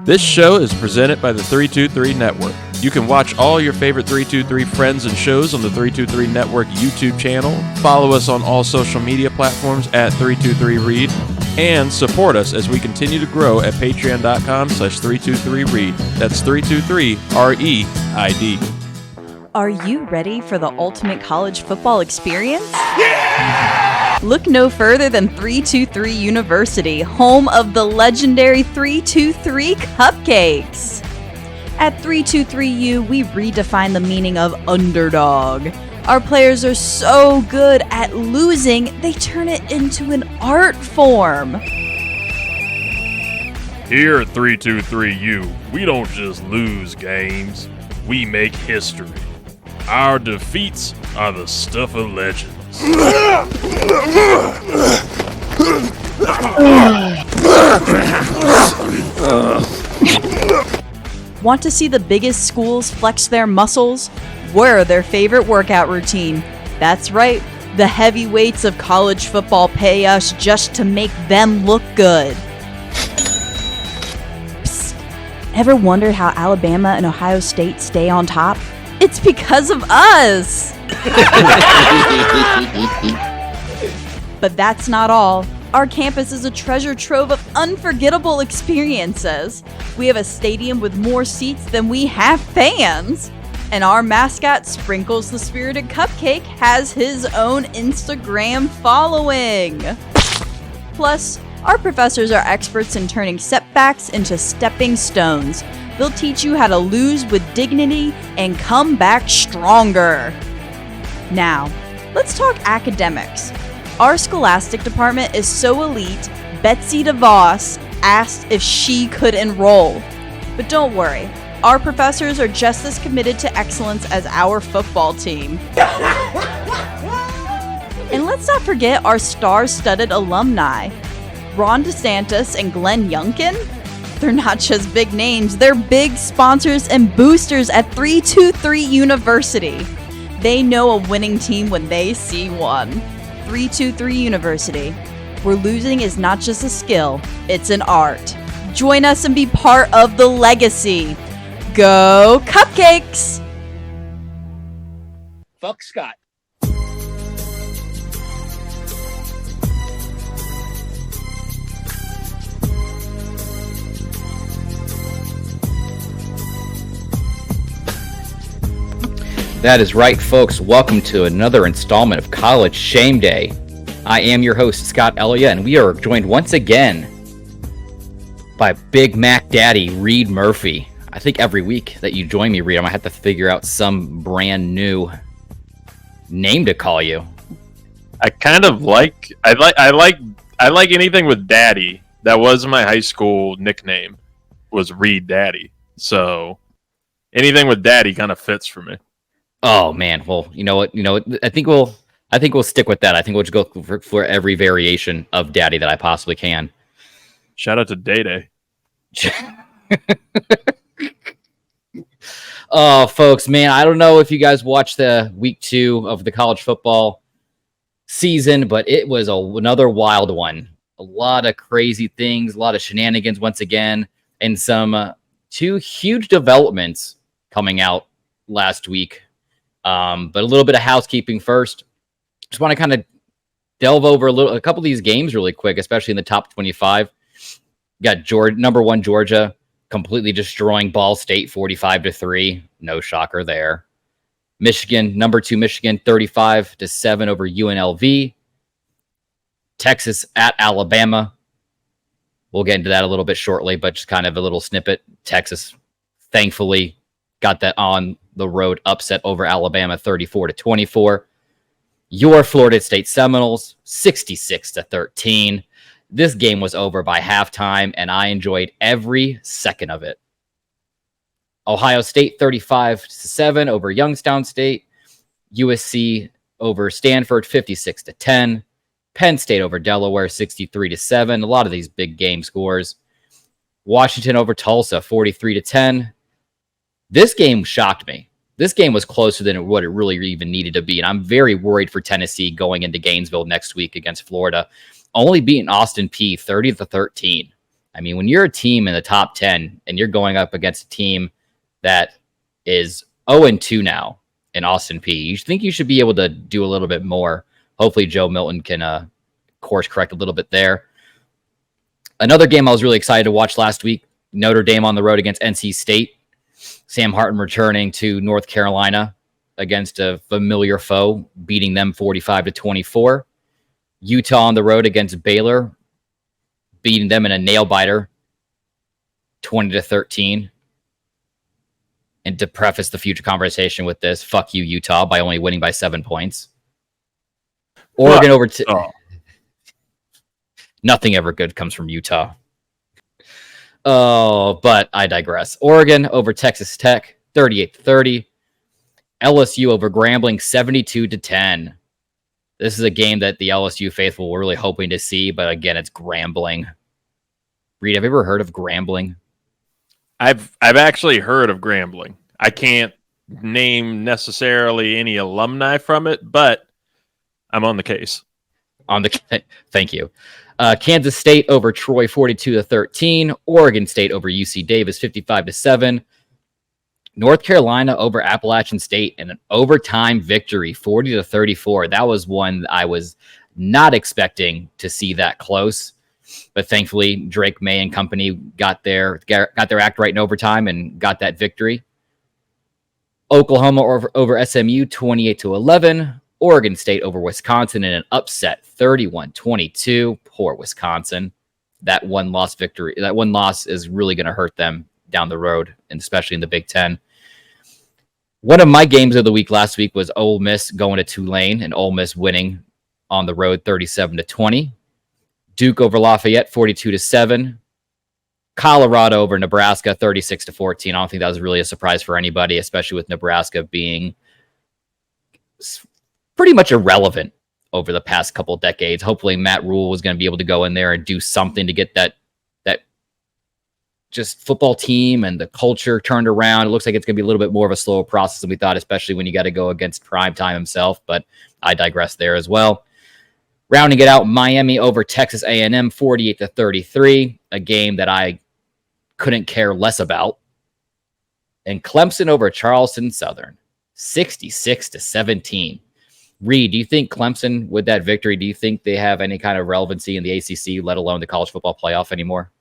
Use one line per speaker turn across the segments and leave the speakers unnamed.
This show is presented by the 323 Network. You can watch all your favorite 323 friends and shows on the 323 Network YouTube channel, follow us on all social media platforms at 323read, and support us as we continue to grow at patreon.com/323read. That's 323REID.
Are you ready for the ultimate college football experience? Yeah! Look no further than 323 University, home of the legendary 323 Cupcakes. At 323U, we redefine the meaning of underdog. Our players are so good at losing, they turn it into an art form.
Here at 323U, we don't just lose games, we make history. Our defeats are the stuff of legends.
Want to see the biggest schools flex their muscles? We're their favorite workout routine. That's right, the heavyweights of college football pay us just to make them look good. Psst. Ever wondered how Alabama and Ohio State stay on top? It's because of us! But that's not all. Our campus is a treasure trove of unforgettable experiences. We have a stadium with more seats than we have fans. And our mascot, Sprinkles the Spirited Cupcake, has his own Instagram following. Plus, our professors are experts in turning setbacks into stepping stones. They'll teach you how to lose with dignity and come back stronger. Now, let's talk academics. Our scholastic department is so elite, Betsy DeVos asked if she could enroll. But don't worry, our professors are just as committed to excellence as our football team. And let's not forget our star-studded alumni. Ron DeSantis and Glenn Youngkin? They're not just big names, they're big sponsors and boosters at 323 University. They know a winning team when they see one. 323 University, where losing is not just a skill, it's an art. Join us and be part of the legacy. Go Cupcakes!
Fuck Scott.
That is right, folks. Welcome to another installment of College Shame Day. I am your host, Scott Ellia, and we are joined once again by Big Mac Daddy, Reed Murphy. I think every week that you join me, Reed, I'm going to have to figure out some brand new name to call you.
I like anything with Daddy. That was my high school nickname, was Reed Daddy. So anything with Daddy kind of fits for me.
Oh man, well, you know what? I think we'll stick with that. I think we'll just go for every variation of Daddy that I possibly can.
Shout out to Day Day.
Oh, folks, man, I don't know if you guys watched the week 2 of the college football season, but it was another wild one. A lot of crazy things, a lot of shenanigans once again, and some 2 huge developments coming out last week. But a little bit of housekeeping first. Just want to kind of delve over a couple of these games really quick, especially in the top 25. Got number 1 Georgia completely destroying Ball State 45-3. No shocker there. Michigan, number 2 Michigan 35-7 over UNLV. Texas at Alabama. We'll get into that a little bit shortly, but just kind of a little snippet. Texas, thankfully, got that on the road upset over Alabama 34-24. Your Florida State Seminoles 66-13. This game was over by halftime, and I enjoyed every second of it. Ohio State 35-7 over Youngstown State. USC over Stanford 56-10. Penn State over Delaware 63-7. A lot of these big game scores. Washington over Tulsa 43-10. This game shocked me. This game was closer than what it really even needed to be, and I'm very worried for Tennessee going into Gainesville next week against Florida. Only beating Austin Peay 30-13. I mean, when you're a team in the top 10 and you're going up against a team that is 0-2 now in Austin P, you think you should be able to do a little bit more. Hopefully Joe Milton can course correct a little bit there. Another game I was really excited to watch last week, Notre Dame on the road against NC State. Sam Hartman returning to North Carolina against a familiar foe, beating them 45-24. Utah on the road against Baylor, beating them in a nail-biter 20-13. And to preface the future conversation with this, fuck you, Utah, by only winning by 7 points. Oregon over to... Nothing ever good comes from Utah. Oh, but I digress. Oregon over Texas Tech, 38-30. LSU over Grambling, 72-10. This is a game that the LSU faithful were really hoping to see, but again, it's Grambling. Reed, have you ever heard of Grambling?
I've actually heard of Grambling. I can't name necessarily any alumni from it, but I'm on the case.
Thank you. Kansas State over Troy, 42-13. Oregon State over UC Davis, 55-7. North Carolina over Appalachian State in an overtime victory, 40-34. That was one I was not expecting to see that close, but thankfully Drake May and company got their act right in overtime and got that victory. Oklahoma over SMU, 28-11. Oregon State over Wisconsin in an upset, 31-22. Poor Wisconsin. That one loss is really going to hurt them down the road, and especially in the Big Ten. One of my games of the week last week was Ole Miss going to Tulane, and Ole Miss winning on the road 37-20. Duke over Lafayette, 42-7. Colorado over Nebraska, 36-14. I don't think that was really a surprise for anybody, especially with Nebraska being pretty much irrelevant over the past couple of decades. Hopefully Matt Rule was going to be able to go in there and do something to get that just football team and the culture turned around. It looks like it's going to be a little bit more of a slower process than we thought, especially when you got to go against Primetime himself, but I digress there as well. Rounding it out, Miami over Texas A&M, 48-33, a game that I couldn't care less about. And Clemson over Charleston Southern, 66-17. Reed, do you think Clemson, with that victory, do you think they have any kind of relevancy in the ACC, let alone the college football playoff anymore?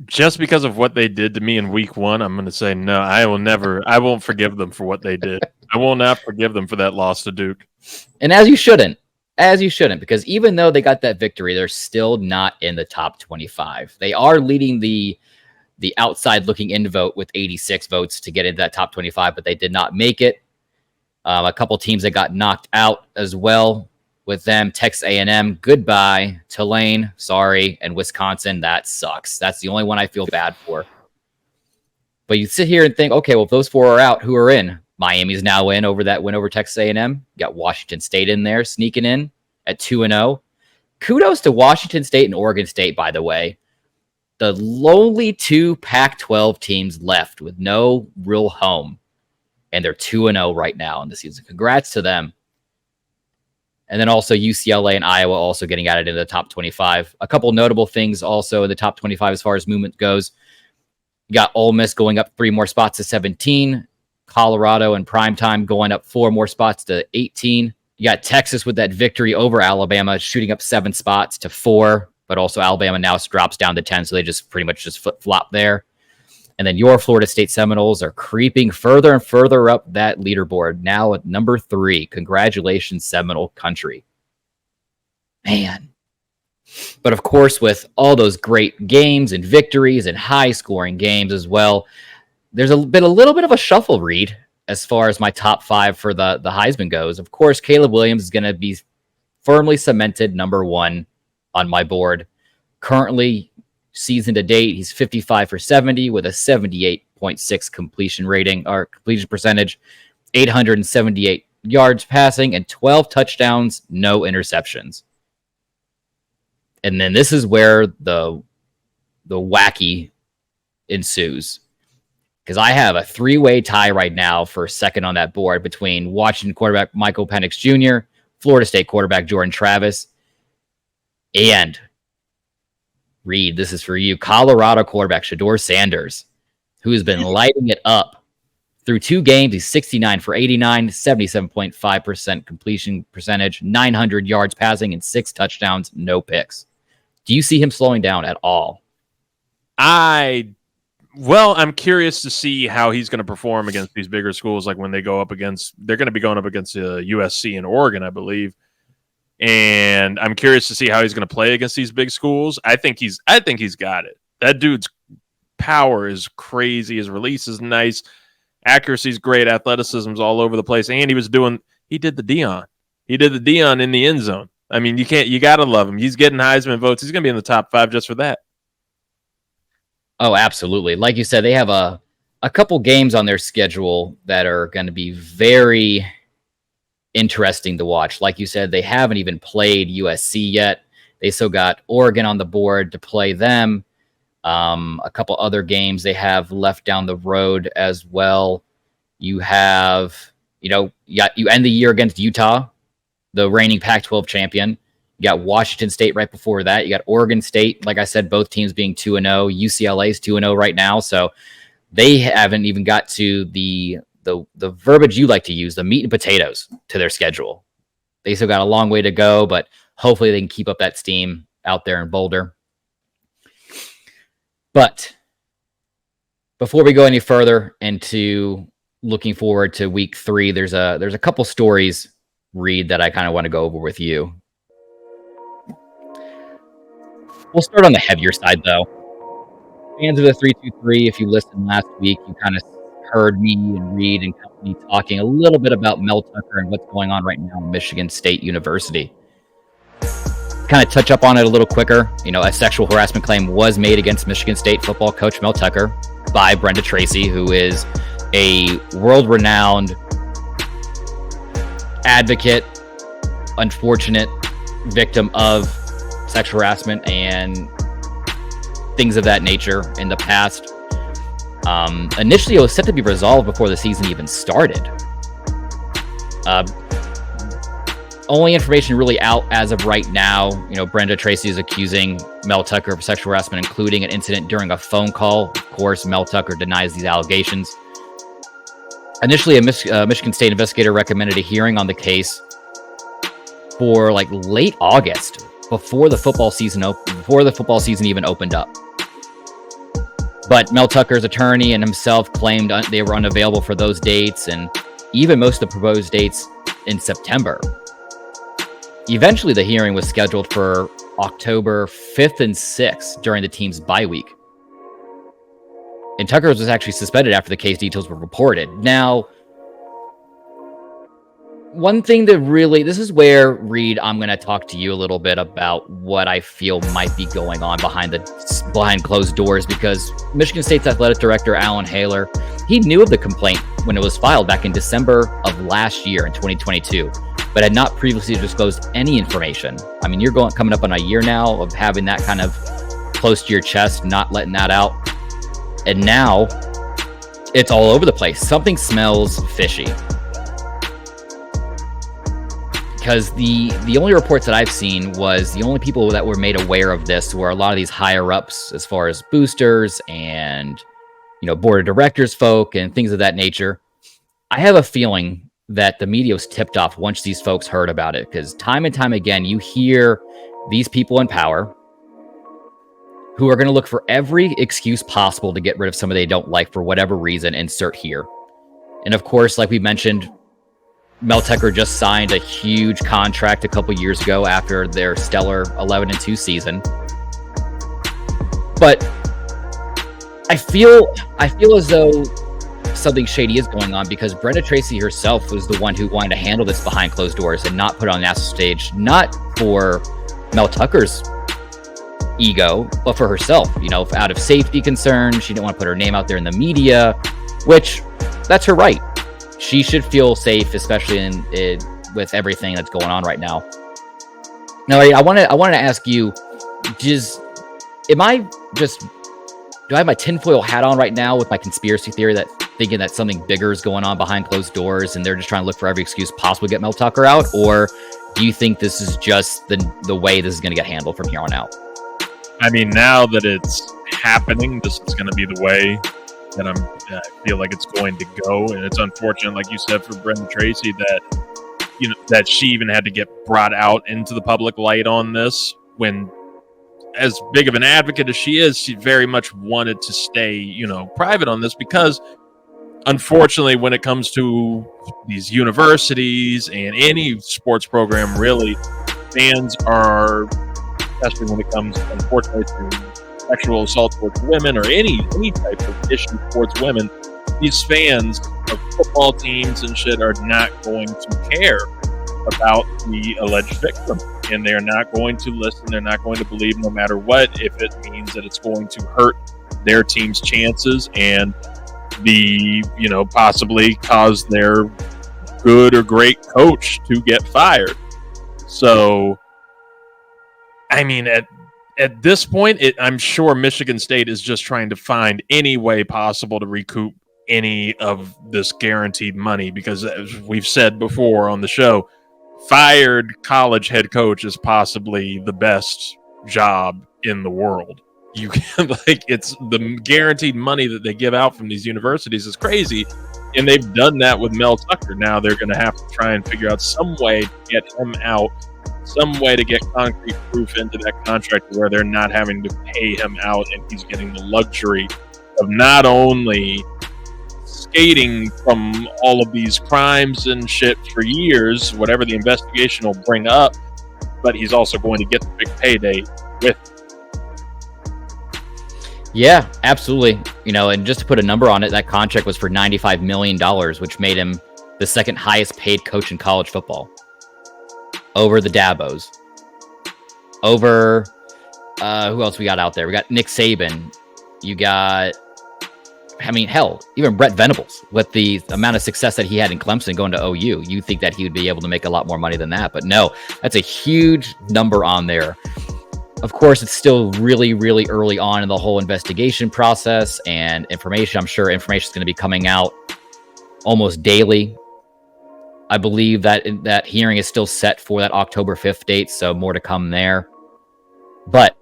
Just because of what they did to me in week one, I'm going to say no. I won't forgive them for what they did. I will not forgive them for that loss to Duke.
And as you shouldn't, because even though they got that victory, they're still not in the top 25. They are leading the outside looking in vote with 86 votes to get into that top 25, but they did not make it. A couple teams that got knocked out as well with them. Texas A&M, goodbye. Tulane, sorry. And Wisconsin, that sucks. That's the only one I feel bad for. But you sit here and think, okay, well, if those four are out, who are in? Miami's now in over that win over Texas A&M. You got Washington State in there, sneaking in at 2-0. Kudos to Washington State and Oregon State, by the way. The lonely two Pac-12 teams left with no real home. And they're 2-0 right now in the season. Congrats to them. And then also UCLA and Iowa also getting added into the top 25. A couple notable things also in the top 25 as far as movement goes. You got Ole Miss going up 3 more spots to 17. Colorado and Primetime going up 4 more spots to 18. You got Texas with that victory over Alabama, shooting up 7 spots to 4. But also Alabama now drops down to 10, so they just pretty much just flip-flop there. And then your Florida State Seminoles are creeping further and further up that leaderboard, now at number 3. Congratulations, Seminole country. Man. But of course, with all those great games and victories and high-scoring games as well, there's been a little bit of a shuffle, Reed, as far as my top 5 for the Heisman goes. Of course, Caleb Williams is going to be firmly cemented number 1 on my board. Currently, season to date, he's 55 for 70 with a 78.6 completion rating or completion percentage, 878 yards passing, and 12 touchdowns, no interceptions. And then this is where the wacky ensues. Because I have a 3-way tie right now for second on that board between Washington quarterback Michael Penix Jr., Florida State quarterback Jordan Travis, and Reed, this is for you. Colorado quarterback Shedeur Sanders, who has been lighting it up through 2 games. He's 69 for 89, 77.5% completion percentage, 900 yards passing, and 6 touchdowns, no picks. Do you see him slowing down at all?
I'm curious to see how he's going to perform against these bigger schools. Like when they go up against, they're going to be going up against USC and Oregon, I believe. And I'm curious to see how he's going to play against these big schools. I think he's got it. That dude's power is crazy. His release is nice. Accuracy's great. Athleticism's all over the place. And he did the Deion. He did the Deion in the end zone. I mean, you got to love him. He's getting Heisman votes. He's going to be in the top 5 just for that.
Oh, absolutely. Like you said, they have a couple games on their schedule that are going to be very interesting to watch. Like you said, they haven't even played USC yet. They still got Oregon on the board to play them. A couple other games they have left down the road as well. You have, you end the year against Utah, the reigning Pac-12 champion. You got Washington State right before that. You got Oregon State. Like I said, both teams being 2-0. UCLA is 2-0 right now. So they haven't even got to the verbiage you like to use, the meat and potatoes to their schedule. They still got a long way to go, but hopefully they can keep up that steam out there in Boulder. But before we go any further into looking forward to week 3, there's a couple stories, Reed, that I kind of want to go over with you. We'll start on the heavier side, though. Fans of the 323, if you listened last week, you kind of heard me and Reed and company talking a little bit about Mel Tucker and what's going on right now at Michigan State University. Kind of touch up on it a little quicker. A sexual harassment claim was made against Michigan State football coach Mel Tucker by Brenda Tracy, who is a world-renowned advocate, unfortunate victim of sexual harassment and things of that nature in the past. Initially, it was set to be resolved before the season even started. Only information really out as of right now. Brenda Tracy is accusing Mel Tucker of sexual harassment, including an incident during a phone call. Of course, Mel Tucker denies these allegations. Initially, a Michigan State investigator recommended a hearing on the case for late August, before the football season even opened up. But Mel Tucker's attorney and himself claimed they were unavailable for those dates, and even most of the proposed dates in September. Eventually, the hearing was scheduled for October 5th and 6th during the team's bye week. And Tucker was actually suspended after the case details were reported. Now, one thing that this is where, Reed, I'm going to talk to you a little bit about what I feel might be going on behind closed doors, because Michigan State's athletic director, Alan Haler, he knew of the complaint when it was filed back in December of last year in 2022, but had not previously disclosed any information. I mean, you're coming up on a year now of having that kind of close to your chest, not letting that out. And now it's all over the place. Something smells fishy. Because the only reports that I've seen was the only people that were made aware of this were a lot of these higher ups, as far as boosters and board of directors folk and things of that nature. I have a feeling that the media was tipped off once these folks heard about it, because time and time again you hear these people in power who are going to look for every excuse possible to get rid of somebody they don't like for whatever reason. Insert here. And of course, like we mentioned, Mel Tucker just signed a huge contract a couple years ago after their stellar 11-2 season. But I feel as though something shady is going on, because Brenda Tracy herself was the one who wanted to handle this behind closed doors and not put it on the national stage, not for Mel Tucker's ego, but for herself. Out of safety concerns, she didn't want to put her name out there in the media, which that's her right. She should feel safe, especially with everything that's going on right now. Now, I wanted to ask you, do I have my tinfoil hat on right now with my conspiracy theory, that thinking that something bigger is going on behind closed doors and they're just trying to look for every excuse possible to get Mel Tucker out? Or do you think this is just the way this is going to get handled from here on out?
I mean, now that it's happening, this is going to be the way that I feel like it's going to go. And it's unfortunate, like you said, for Brenda Tracy that she even had to get brought out into the public light on this, when, as big of an advocate as she is, she very much wanted to stay, private on this, because unfortunately, when it comes to these universities and any sports program, really, fans are, especially when it comes, unfortunately, to sexual assault towards women or any type of issue towards women, these fans of football teams and shit are not going to care about the alleged victim, and they're not going to listen. They're not going to believe, no matter what, if it means that it's going to hurt their team's chances and possibly cause their good or great coach to get fired. So, I mean, at this point, I'm sure Michigan State is just trying to find any way possible to recoup any of this guaranteed money, because, as we've said before on the show, fired college head coach is possibly the best job in the world. You can, it's the guaranteed money that they give out from these universities is crazy, and they've done that with Mel Tucker. Now they're going to have to try and figure out some way to get him out, some way to get concrete proof into that contract where they're not having to pay him out, and he's getting the luxury of not only skating from all of these crimes and shit for years, whatever the investigation will bring up, but he's also going to get the big payday with it.
Yeah, absolutely. And just to put a number on it, that contract was for $95 million, which made him the second highest paid coach in college football, over the Dabos, over who else we got out there? We got Nick Saban. You got, even Brett Venables, with the amount of success that he had in Clemson going to OU. You think that he would be able to make a lot more money than that, but no, that's a huge number on there. Of course, it's still really, really early on in the whole investigation process, and I'm sure information is going to be coming out almost daily. I believe that hearing is still set for that October 5th date, so more to come there. But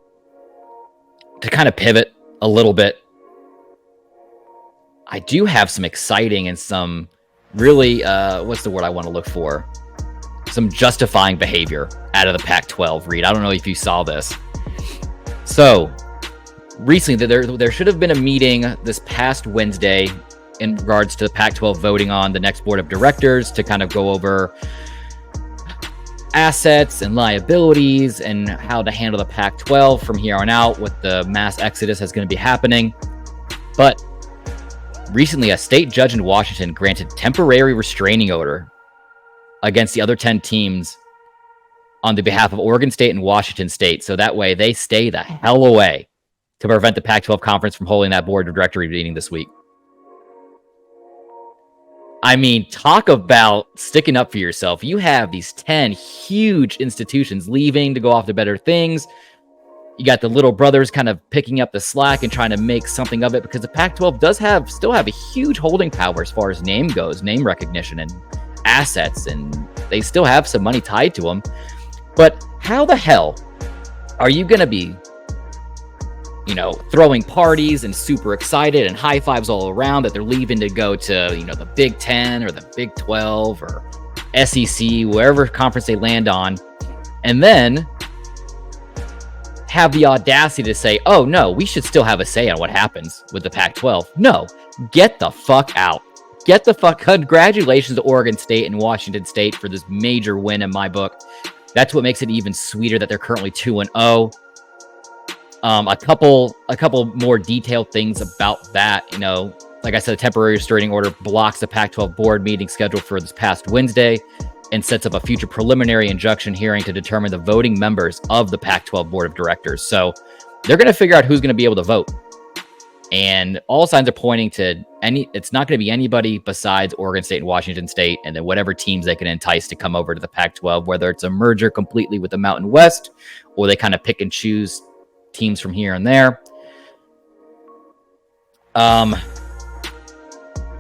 to kind of pivot a little bit, I do have some exciting and some really, what's the word I want to look for? Some justifying behavior out of the Pac-12, Reed. I don't know if you saw this. So, recently, there should have been a meeting this past Wednesday in regards to the Pac-12 voting on the next board of directors to kind of go over assets and liabilities and how to handle the Pac-12 from here on out with the mass exodus that's going to be happening. But recently, a state judge in Washington granted temporary restraining order against the other 10 teams on the behalf of Oregon State and Washington State, so that way they stay the hell away to prevent the Pac-12 conference from holding that board of directory meeting this week. I mean, talk about sticking up for yourself. You have these 10 huge institutions leaving to go off to better things. You got the little brothers kind of picking up the slack and trying to make something of it, because the Pac-12 does still have a huge holding power as far as name goes, name recognition and assets, and they still have some money tied to them. But how the hell are you going to be, throwing parties and super excited and high fives all around that they're leaving to go to, the Big 10 or the Big 12 or SEC, wherever conference they land on, and then have the audacity to say, oh, no, we should still have a say on what happens with the Pac-12. No, get the fuck out. Congratulations to Oregon State and Washington State for this major win in my book. That's what makes it even sweeter that they're currently 2-0. A couple more detailed things about that. Like I said, a temporary restraining order blocks the Pac-12 board meeting scheduled for this past Wednesday and sets up a future preliminary injunction hearing to determine the voting members of the Pac-12 board of directors. So they're going to figure out who's going to be able to vote. And all signs are pointing to it's not going to be anybody besides Oregon State and Washington State, and then whatever teams they can entice to come over to the Pac-12, whether it's a merger completely with the Mountain West, or they kind of pick and choose teams from here and there.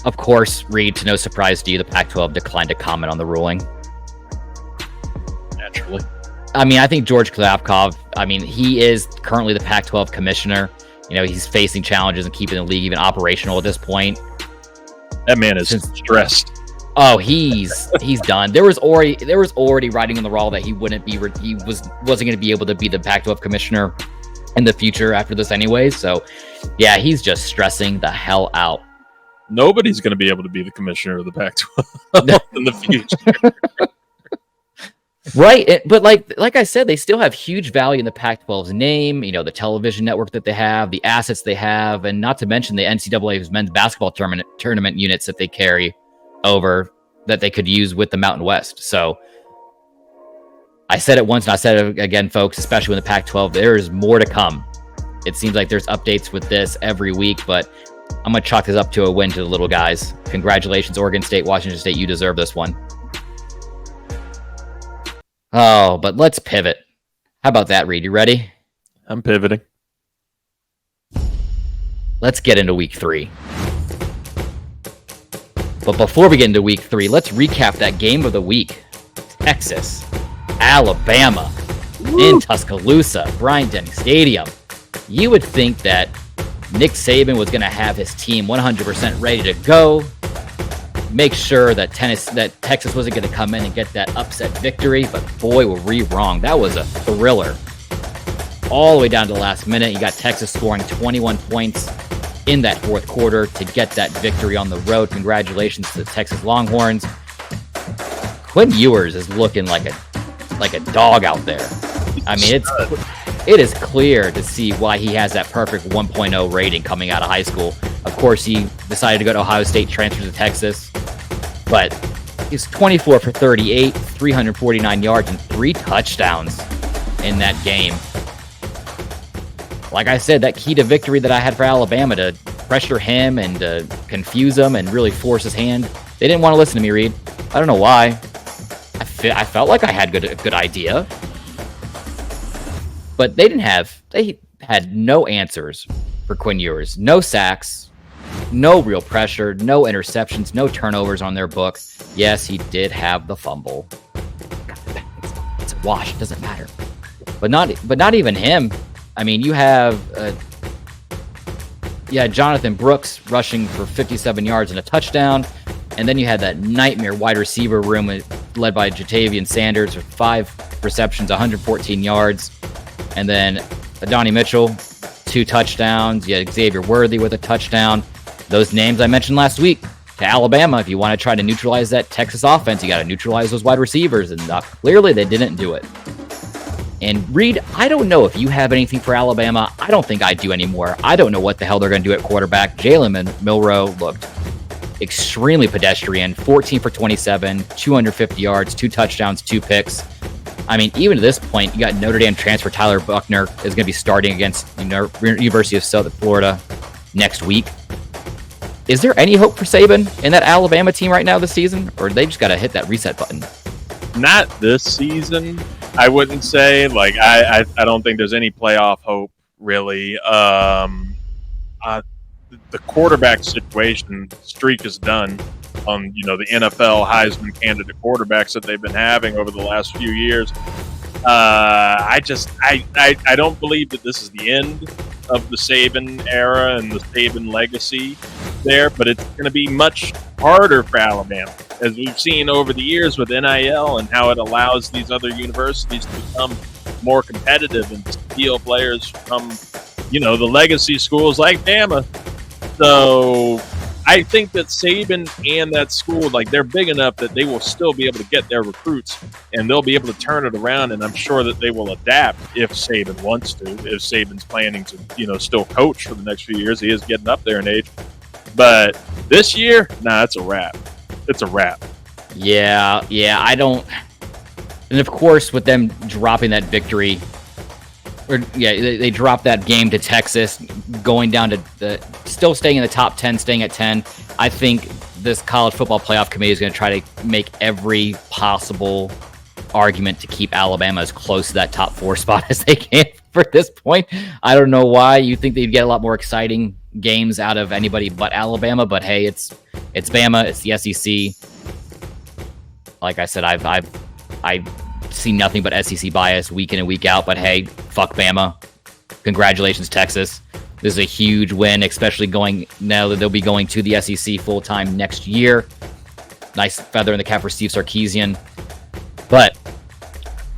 Of course, Reed, to no surprise to you, the Pac-12 declined to comment on the ruling.
Naturally.
I mean, I think George Klyavkov, I mean, he is currently the Pac-12 commissioner. You know, he's facing challenges and keeping the league even operational at this point.
That man is stressed.
Oh, he's done. There was already writing on the wall that he wasn't going to be able to be the Pac-12 commissioner in the future after this anyway. So, yeah, he's just stressing the hell out.
Nobody's going to be able to be the commissioner of the Pac-12 in the future.
Right, but like I said, they still have huge value in the Pac-12's name, you know, the television network that they have, the assets they have, and not to mention the NCAA's men's basketball tournament units that they carry over that they could use with the Mountain West. So I said it once and I said it again, folks, especially in the Pac-12, there is more to come. It seems like there's updates with this every week, but I'm going to chalk this up to a win to the little guys. Congratulations, Oregon State, Washington State. You deserve this one. Oh, but let's pivot. How about that, Reed? You ready?
I'm pivoting.
Let's get into week 3. But before we get into week 3, let's recap that game of the week. Texas, Alabama, in Tuscaloosa, Bryant-Denny Stadium. You would think that Nick Saban was going to have his team 100% ready to go, make sure that Texas wasn't going to come in and get that upset victory, but boy, were we wrong. That was a thriller. All the way down to the last minute, you got Texas scoring 21 points in that fourth quarter to get that victory on the road. Congratulations to the Texas Longhorns. Quinn Ewers is looking like a dog out there. I mean, it is clear to see why he has that perfect 1.0 rating coming out of high school. Of course, he decided to go to Ohio State, transfer to Texas, but he's 24 for 38, 349 yards, and 3 touchdowns in that game. Like I said, that key to victory that I had for Alabama, to pressure him and to confuse him and really force his hand, they didn't want to listen to me, Reed. I don't know why. I felt like I had a good idea. But they had no answers for Quinn Ewers. No sacks, no real pressure, no interceptions, no turnovers on their book. Yes, he did have the fumble. It's a wash. It doesn't matter. But not even him. I mean, you have Jonathan Brooks rushing for 57 yards and a touchdown, and then you had that nightmare wide receiver room led by Jatavian Sanders with 5 receptions, 114 yards. And then Adonai Mitchell, 2 touchdowns. You had Xavier Worthy with a touchdown. Those names I mentioned last week to Alabama. If you want to try to neutralize that Texas offense, you got to neutralize those wide receivers. And clearly they didn't do it. And Reed, I don't know if you have anything for Alabama. I don't think I do anymore. I don't know what the hell they're going to do at quarterback. Jalen Milroe looked extremely pedestrian. 14 for 27, 250 yards, 2 touchdowns, 2 picks. I mean, even to this point, you got Notre Dame transfer Tyler Buckner is going to be starting against University of South Florida next week. Is there any hope for Saban in that Alabama team right now this season, or they just got to hit that reset button?
Not this season, I wouldn't say. Like, I don't think there's any playoff hope, really. The quarterback situation streak is done on, the NFL Heisman candidate quarterbacks that they've been having over the last few years. I don't believe that this is the end of the Saban era and the Saban legacy there, but it's going to be much harder for Alabama, as we've seen over the years with NIL and how it allows these other universities to become more competitive and steal players from, the legacy schools like Bama. So I think that Saban and that school, they're big enough that they will still be able to get their recruits and they'll be able to turn it around. And I'm sure that they will adapt if Saban wants to, if Saban's planning to, still coach for the next few years. He is getting up there in age. But this year, it's a wrap. It's a wrap.
Yeah, I don't. And of course, with them dropping that victory, they dropped that game to Texas, going down to still staying in the top 10, staying at 10. I think this college football playoff committee is going to try to make every possible argument to keep Alabama as close to that top 4 spot as they can for this point. I don't know why you think they'd get a lot more exciting games out of anybody but Alabama, but hey, it's Bama, it's the SEC. Like I said, see nothing but SEC bias week in and week out. But hey, fuck Bama. Congratulations, Texas. This is a huge win, especially going now that they'll be going to the SEC full time next year. Nice feather in the cap for Steve Sarkisian. But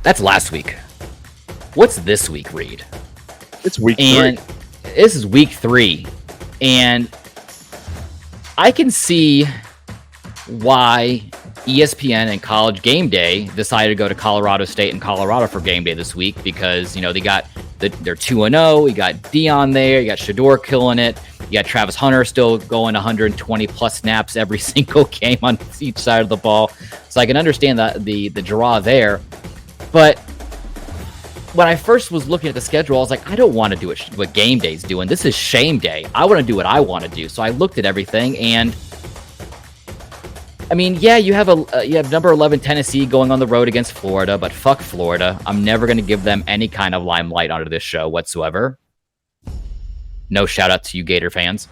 that's last week. What's this week, Reed?
It's week 3.
This is week 3. And I can see why ESPN and College Game Day decided to go to Colorado State and Colorado for game day this week because, they got they're 2-0. You got Deion there. You got Shador killing it. You got Travis Hunter still going 120 plus snaps every single game on each side of the ball. So I can understand the draw there. But when I first was looking at the schedule, I was like, I don't want to do what game day's doing. This is shame day. I want to do what I want to do. So I looked at everything, and I mean, yeah, you have number 11 Tennessee going on the road against Florida, but fuck Florida. I'm never going to give them any kind of limelight onto this show whatsoever. No shout out to you Gator fans.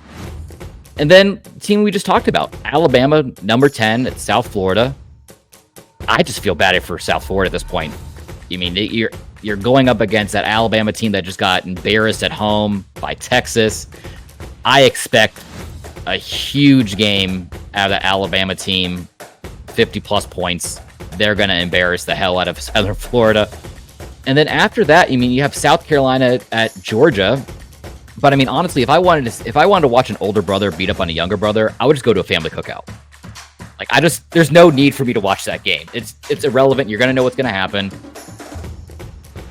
And then the team we just talked about, Alabama, number 10 at South Florida. I just feel bad for South Florida at this point. I mean, you're going up against that Alabama team that just got embarrassed at home by Texas. I expect a huge game out of the Alabama team, 50-plus points. They're going to embarrass the hell out of Southern Florida. And then after that, you have South Carolina at Georgia. But I mean, honestly, if I wanted to watch an older brother beat up on a younger brother, I would just go to a family cookout. There's no need for me to watch that game. It's irrelevant. You're going to know what's going to happen.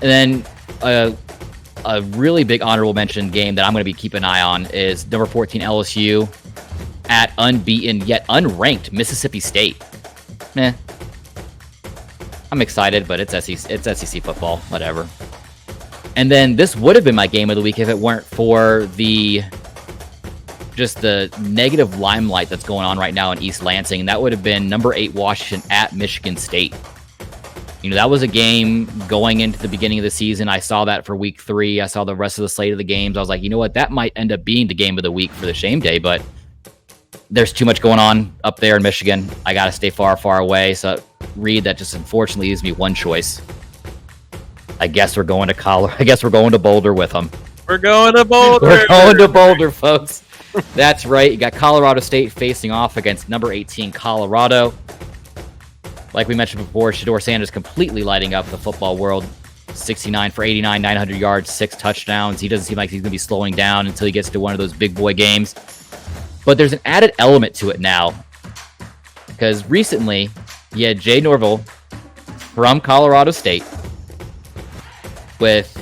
And then a really big honorable mention game that I'm going to be keeping an eye on is number 14 LSU at unbeaten yet unranked Mississippi State. I'm excited, but it's SEC football, whatever. And then this would have been my game of the week if it weren't for the negative limelight that's going on right now in East Lansing. And that would have been number 8 Washington at Michigan State. That was a game going into the beginning of the season. I saw that for week 3. I saw the rest of the slate of the games. I was like, you know what? That might end up being the game of the week for the shame day, but there's too much going on up there in Michigan. I got to stay far, far away. So, Reed, that just unfortunately leaves me one choice. I guess we're going to Colorado. I guess we're going to Boulder with them.
We're going to Boulder.
We're going to Boulder, folks. That's right. You got Colorado State facing off against number 18 Colorado. Like we mentioned before, Shador Sanders completely lighting up the football world. 69 for 89, 900 yards, 6 touchdowns. He doesn't seem like he's going to be slowing down until he gets to one of those big boy games. But there's an added element to it now. Because recently, you had Jay Norville from Colorado State with,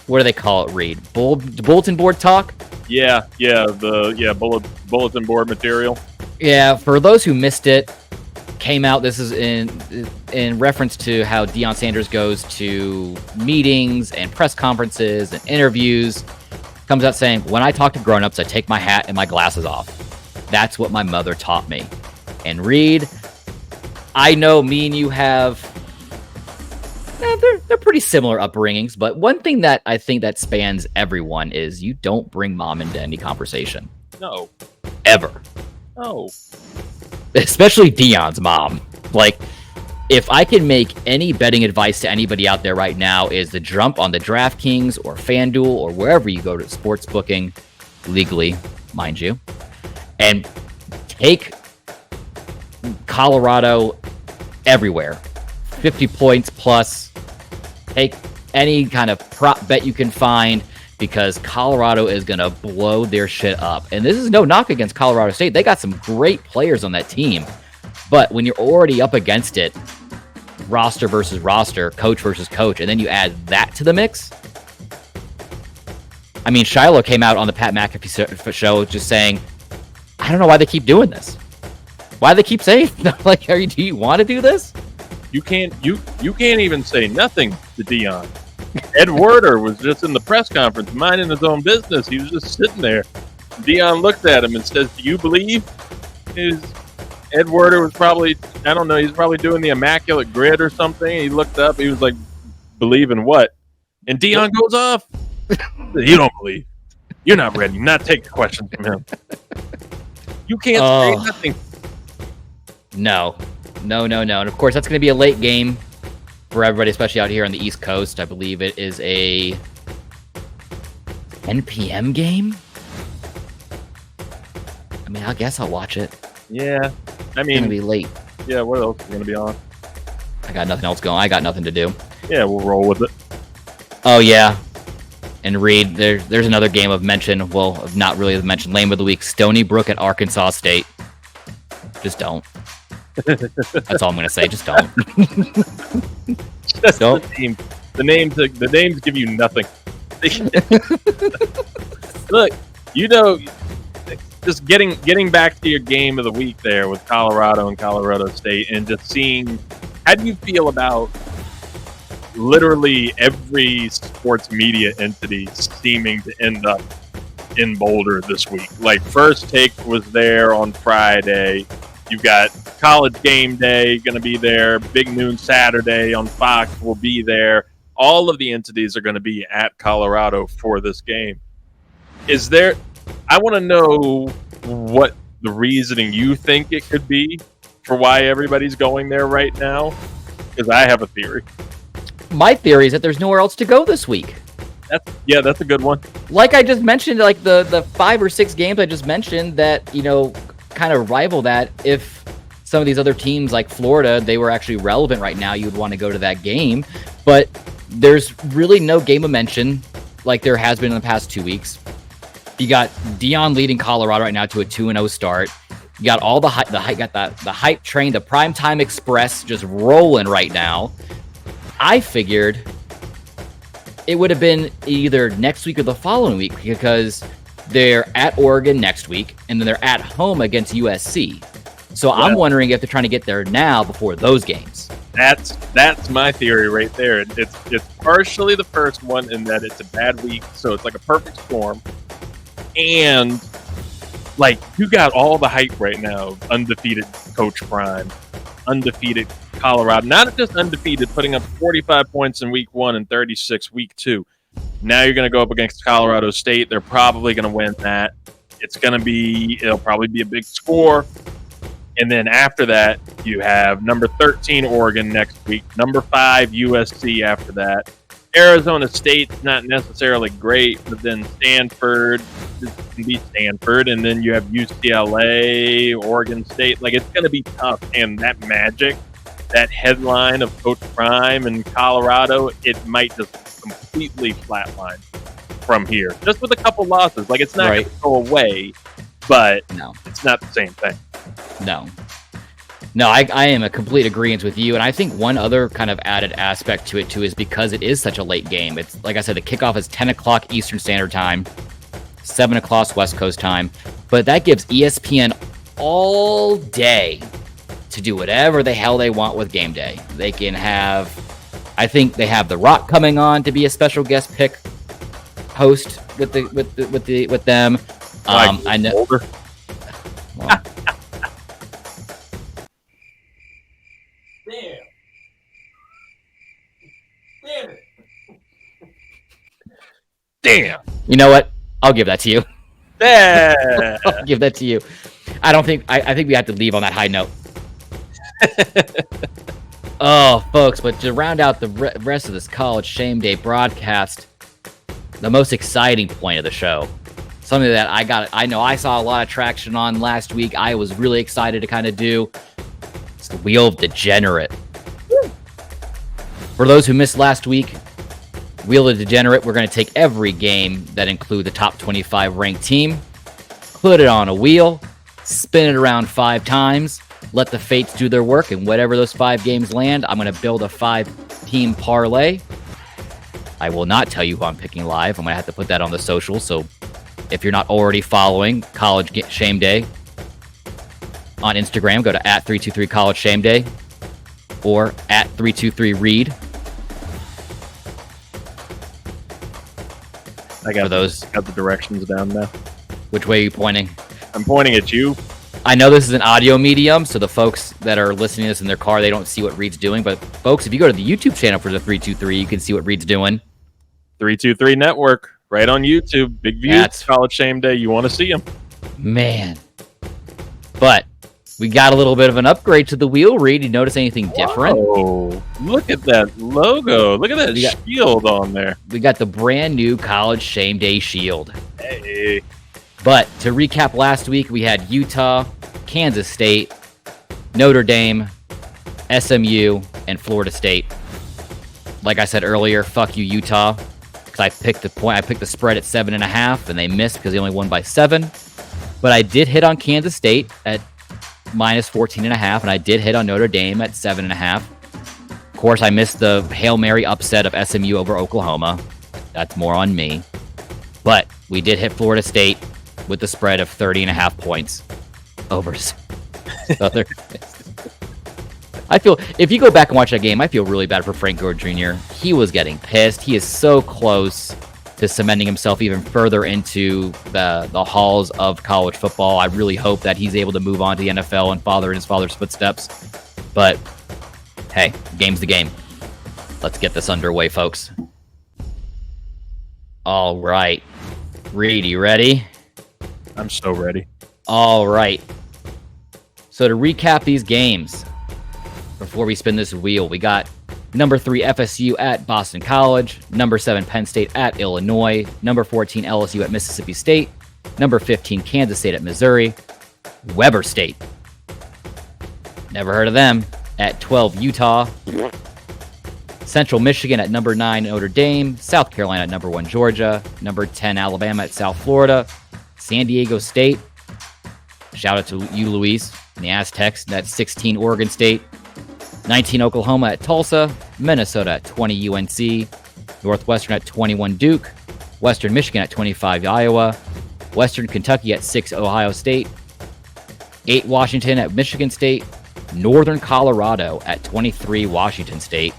what do they call it, Reed? Bulletin board talk?
Yeah, bulletin board material.
Yeah, for those who missed it, came out, this is in reference to how Deion Sanders goes to meetings and press conferences and interviews. Comes out saying, when I talk to grown-ups, I take my hat and my glasses off. That's what my mother taught me. And Reed, I know me and you have, they're pretty similar upbringings, but one thing that I think that spans everyone is you don't bring mom into any conversation.
No.
Ever.
No.
Especially Deion's mom. Like, if I can make any betting advice to anybody out there right now is to jump on the DraftKings or FanDuel or wherever you go to sports booking, legally, mind you, and take Colorado everywhere. 50 points plus. Take any kind of prop bet you can find because Colorado is going to blow their shit up. And this is no knock against Colorado State. They got some great players on that team. But when you're already up against it, roster versus roster, coach versus coach, and then you add that to the mix. I mean, Shiloh came out on the Pat McAfee show just saying, I don't know why they keep doing this. Why they keep saying, like, do you want to do this?
You can't even say nothing to Deion. Ed Werder was just in the press conference, minding his own business. He was just sitting there. Deion looked at him and says, "Do you believe?" Ed Werder was probably, I don't know, he's probably doing the immaculate grid or something. He looked up. He was like, "Believe in what?" And Deion goes off. "You don't believe. You're not ready. Not taking questions from him. You can't say nothing."
No. And of course, that's going to be a late game for everybody, especially out here on the East Coast, I believe it is a 10 p.m. game. I mean, I guess I'll watch it.
Yeah. I
It's
mean,
gonna be late.
yeah, what else is going to be on?
I got nothing else going. I got nothing to do.
Yeah, we'll roll with it.
Oh yeah, and Reed, there's another game of mention. Well, of not really of mention. Lame of the week: Stony Brook at Arkansas State. Just don't. That's all I'm gonna say. Just don't.
Just
Nope.
the names give you nothing. Look, just getting back to your game of the week there with Colorado and Colorado State, and just seeing how do you feel about literally every sports media entity seeming to end up in Boulder this week. Like First Take was there on Friday. You've got College Game Day going to be there. Big Noon Saturday on Fox will be there. All of the entities are going to be at Colorado for this game. I want to know what the reasoning you think it could be for why everybody's going there right now, because I have a theory.
My theory is that there's nowhere else to go this week.
That's a good one.
Like I just mentioned, like the 5 or 6 games I just mentioned that, kind of rival that. If some of these other teams like Florida, they were actually relevant right now, you'd want to go to that game. But there's really no game of mention like there has been in the past 2 weeks. You got Deion leading Colorado right now to a 2-0 start. You got all the hype train, the Primetime Express just rolling right now. I figured it would have been either next week or the following week because they're at Oregon next week and then they're at home against USC. So I'm wondering if they're trying to get there now before those games.
That's my theory right there. It's partially the first one in that it's a bad week, so it's like a perfect storm. And like you got all the hype right now, undefeated Coach Prime, undefeated Colorado, not just undefeated, putting up 45 points in week 1 and 36 week 2. Now you're going to go up against Colorado State. They're probably going to win that. It'll probably be a big score. And then after that, you have number 13 Oregon next week, number 5 USC after that. Arizona State's not necessarily great, but then Stanford can be Stanford, and then you have UCLA, Oregon State. Like, it's going to be tough, and that magic, that headline of Coach Prime and Colorado, it might just completely flatline from here. Just with a couple losses. Like, it's not going to go away, but it's not the same thing.
No, I am a complete agreement with you, and I think one other kind of added aspect to it, too, is because it is such a late game. It's, like I said, the kickoff is 10 o'clock Eastern Standard Time, 7 o'clock West Coast time, but that gives ESPN all day to do whatever the hell they want with game day. They can have, I think they have The Rock coming on to be a special guest pick host with them. I know.
Older.
Well,
Damn.
you know what? I'll give that to you.
Yeah.
I'll give that to you. I think we have to leave on that high note. Oh, folks, but to round out the rest of this College Shame Day broadcast, the most exciting point of the show, something that I know I saw a lot of traction on last week, I was really excited to kind of do, it's the Wheel of Degenerate. For those who missed last week, Wheel of Degenerate, we're going to take every game that include the top 25 ranked team, put it on a wheel, spin it around 5 times, let the fates do their work, and whatever those 5 games land, I'm going to build a 5-team parlay. I will not tell you who I'm picking live. I'm going to have to put that on the social, so if you're not already following College Shame Day on Instagram, go to @323 College Shame Day or @323 Read.
I got the directions down now.
Which way are you pointing?
I'm pointing at you.
I know this is an audio medium, so the folks that are listening to this in their car, they don't see what Reed's doing. But folks, if you go to the YouTube channel for the 323, you can see what Reed's doing.
323 Network, right on YouTube. Big views. College Shame Day. You want to see them.
Man. But We got a little bit of an upgrade to the wheel, Reed. You notice anything different?
Oh, look at that logo. Look at that shield on there.
We got the brand new College Shame Day shield.
Hey.
But to recap last week, we had Utah, Kansas State, Notre Dame, SMU, and Florida State. Like I said earlier, fuck you, Utah. Because I picked the spread at 7.5, and they missed because they only won by 7. But I did hit on Kansas State at minus 14.5, and I did hit on Notre Dame at 7.5. Of course, I missed the Hail Mary upset of SMU over Oklahoma. That's more on me. But we did hit Florida State with the spread of 30.5 points over Southern. I feel, if you go back and watch that game, I feel really bad for Frank Gore Jr. He was getting pissed. He is so close to cementing himself even further into the halls of college football. I really hope that he's able to move on to the NFL and follow in his father's footsteps. But, hey, game's the game. Let's get this underway, folks. All right. Reed, you ready?
I'm so ready.
All right. So to recap these games, before we spin this wheel, we got number 3 FSU at Boston College, number 7 Penn State at Illinois, number 14 LSU at Mississippi State, number 15 Kansas State at Missouri, Weber State, never heard of them, at 12 Utah, Central Michigan at number 9 Notre Dame, South Carolina at number 1 Georgia, number 10 Alabama at South Florida, San Diego State, shout out to you, Luis, and the Aztecs, at 16 Oregon State, 19 Oklahoma at Tulsa, Minnesota at 20 UNC, Northwestern at 21 Duke, Western Michigan at 25 Iowa, Western Kentucky at 6 Ohio State, 8 Washington at Michigan State, Northern Colorado at 23 Washington State,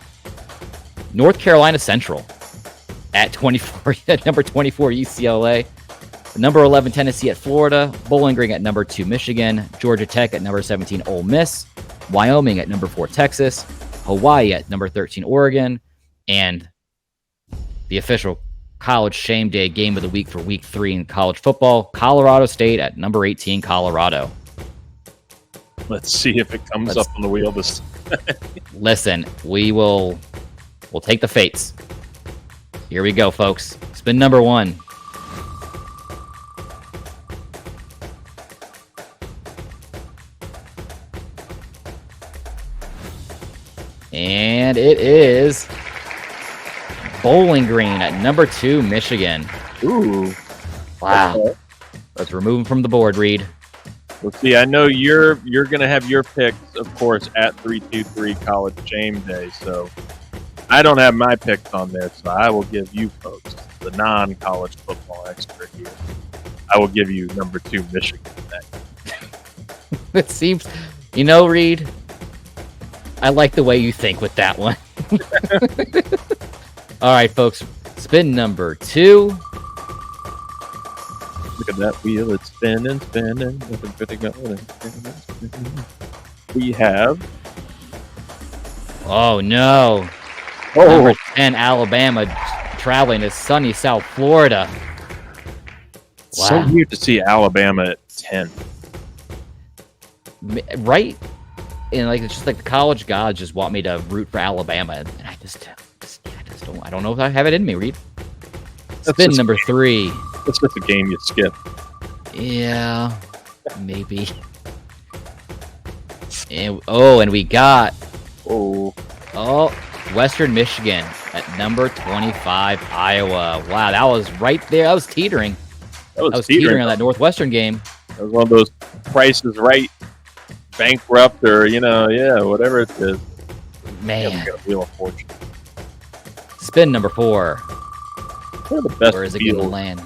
North Carolina Central at 24 at number 24 UCLA, number 11 Tennessee at Florida, Bowling Green at number 2 Michigan, Georgia Tech at number 17 Ole Miss, Wyoming at number 4 Texas, Hawaii at number 13 Oregon, and the official College Shame Day game of the week for week 3 in college football, Colorado State at number 18 Colorado.
Let's see if it comes up on the wheel this
Listen, we'll take the fates. Here we go, folks. Spin number 1. And it is Bowling Green at number 2, Michigan.
Ooh.
Wow.
Okay.
Let's remove him from the board, Reed.
Let's see. I know you're going to have your picks, of course, at 323 College Shame Day. So I don't have my picks on there, so I will give you folks, the non-college football expert here, I will give you number 2 Michigan next.
It seems, Reed, I like the way you think with that one. All right, folks. Spin number 2.
Look at that wheel. It's spinning, spinning. Spinning. We have...
Oh, no.
Oh.
Number 10, Alabama, traveling to sunny South Florida.
Wow. So weird to see Alabama at 10.
Right? And it's just like the college gods just want me to root for Alabama, and I just don't. I don't know if I have it in me, Reed. Spin number 3.
It's just a game you skip.
Yeah, maybe. And we got Western Michigan at number 25 Iowa. Wow, that was right there. That was teetering. That was teetering on that Northwestern game.
That was one of those prices right. Bankrupt or whatever it is.
Man,
got a wheel of fortune.
Spin number 4.
Where
is it going to land?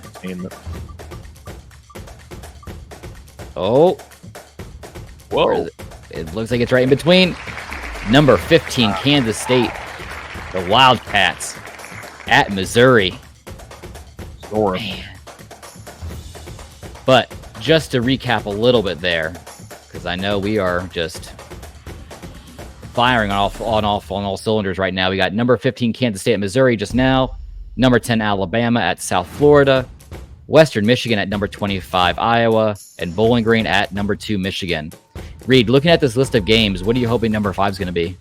Whoa!
It looks like it's right in between. Number 15 Kansas State, the Wildcats at Missouri. Man. But just to recap a little bit there, because I know we are just firing on all cylinders right now. We got number 15 Kansas State at Missouri just now, number 10 Alabama at South Florida, Western Michigan at number 25 Iowa, and Bowling Green at number 2 Michigan. Reed, looking at this list of games, what are you hoping number 5 is going to be?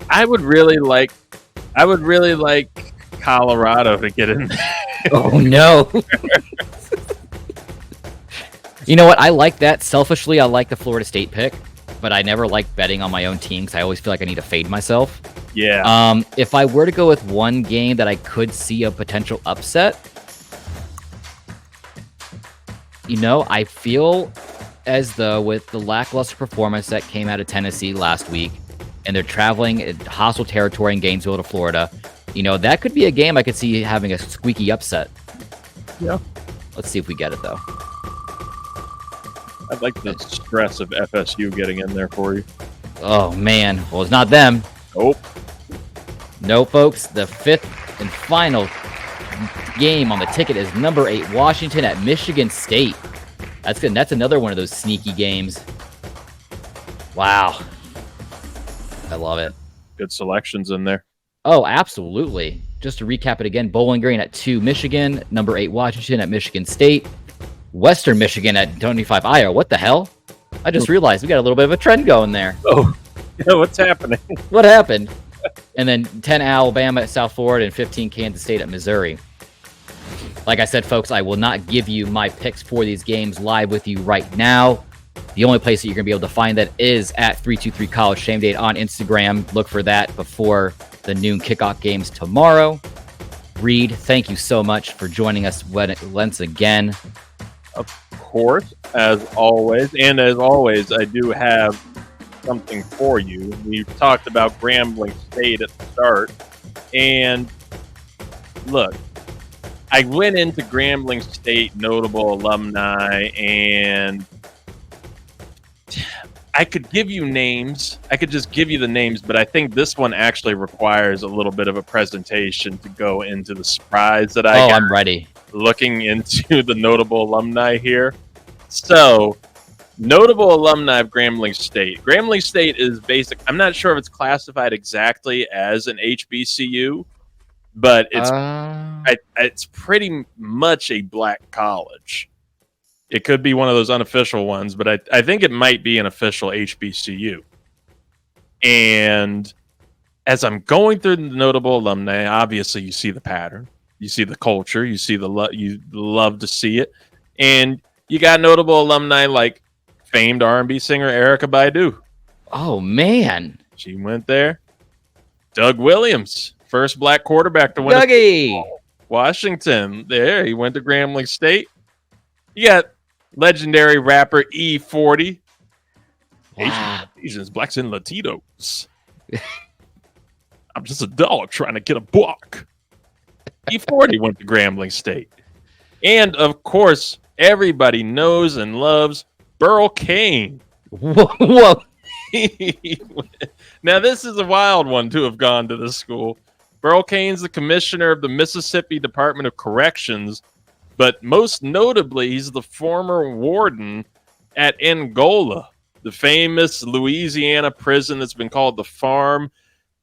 I would really like Colorado to get in there.
Oh no. You know what? I like that. Selfishly, I like the Florida State pick, but I never like betting on my own team because I always feel like I need to fade myself.
Yeah.
If I were to go with one game that I could see a potential upset, I feel as though with the lackluster performance that came out of Tennessee last week, and they're traveling in hostile territory in Gainesville to Florida, that could be a game I could see having a squeaky upset.
Yeah.
Let's see if we get it, though.
I'd like the stress of FSU getting in there for you.
Oh, man. Well, it's not them.
Nope.
No, folks. The 5th and final game on the ticket is number 8, Washington at Michigan State. That's good. That's another one of those sneaky games. Wow. I love it.
Good selections in there.
Oh, absolutely. Just to recap it again, Bowling Green at 2, Michigan. Number 8, Washington at Michigan State. Western Michigan at 25, Iowa. What the hell? I just realized we got a little bit of a trend going there.
Oh, yeah, what's happening?
What happened? And then 10, Alabama at South Florida, and 15, Kansas State at Missouri. Like I said, folks, I will not give you my picks for these games live with you right now. The only place that you're going to be able to find that is at 323 College Shame Day on Instagram. Look for that before the noon kickoff games tomorrow. Reed, thank you so much for joining us once again.
Of course, as always. And as always, I do have something for you. We've talked about Grambling State at the start. And look, I went into Grambling State notable alumni, and I could give you names. I could just give you the names, but I think this one actually requires a little bit of a presentation to go into the surprise that I got.
I'm ready.
Looking into the notable alumni here. So, notable alumni of Grambling State. Grambling State is basic. I'm not sure if it's classified exactly as an HBCU, but it's pretty much a black college. It could be one of those unofficial ones, but I think it might be an official HBCU. And as I'm going through the notable alumni, obviously you see the pattern. You see the culture. You see you love to see it. And you got notable alumni like famed R&B singer Erykah Badu.
Oh, man.
She went there. Doug Williams, first black quarterback to win
Dougie.
Washington. There, he went to Grambling State. You got legendary rapper E40.
Wow.
Asians, blacks, and Latinos. I'm just a dog trying to get a buck. E40 went to Grambling State. And, of course, everybody knows and loves Burl Cain.
Whoa.
Now, this is a wild one to have gone to this school. Burl Cain's the commissioner of the Mississippi Department of Corrections, but most notably, he's the former warden at Angola, the famous Louisiana prison that's been called the Farm,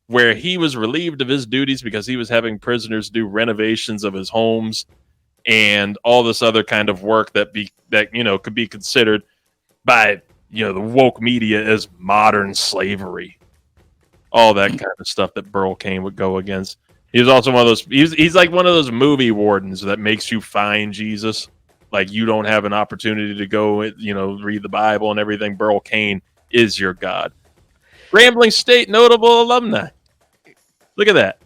where he was relieved of his duties because he was having prisoners do renovations of his homes and all this other kind of work that could be considered by the woke media as modern slavery. All that kind of stuff that Burl Cain would go against. He was also one of those. He's like one of those movie wardens that makes you find Jesus. Like you don't have an opportunity to go, read the Bible and everything. Burl Cain is your God. Grambling State notable alumni. Look at that.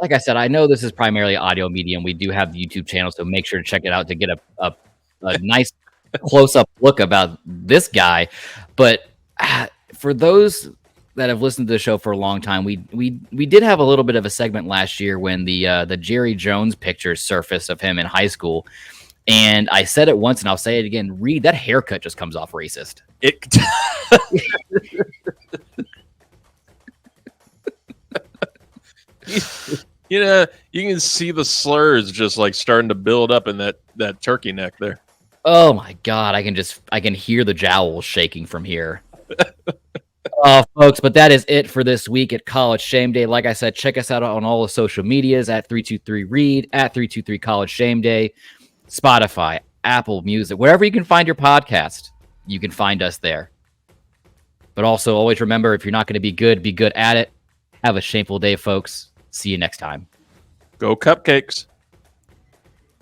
Like I said, I know this is primarily audio medium. We do have the YouTube channel, so make sure to check it out to get a nice close-up look about this guy. But for those that have listened to the show for a long time, we did have a little bit of a segment last year when the Jerry Jones pictures surfaced of him in high school. And I said it once, and I'll say it again. Reed, that haircut just comes off racist.
You can see the slurs just like starting to build up in that turkey neck there.
Oh my God, I can hear the jowls shaking from here. Folks, but that is it for this week at College Shame Day. Like I said, check us out on all the social medias at 323read, at 323 College Shame Day, Spotify, Apple Music, wherever you can find your podcast. you can find us there. But also always remember, if you're not going to be good at it. Have a shameful day, folks. See you next time.
Go Cupcakes.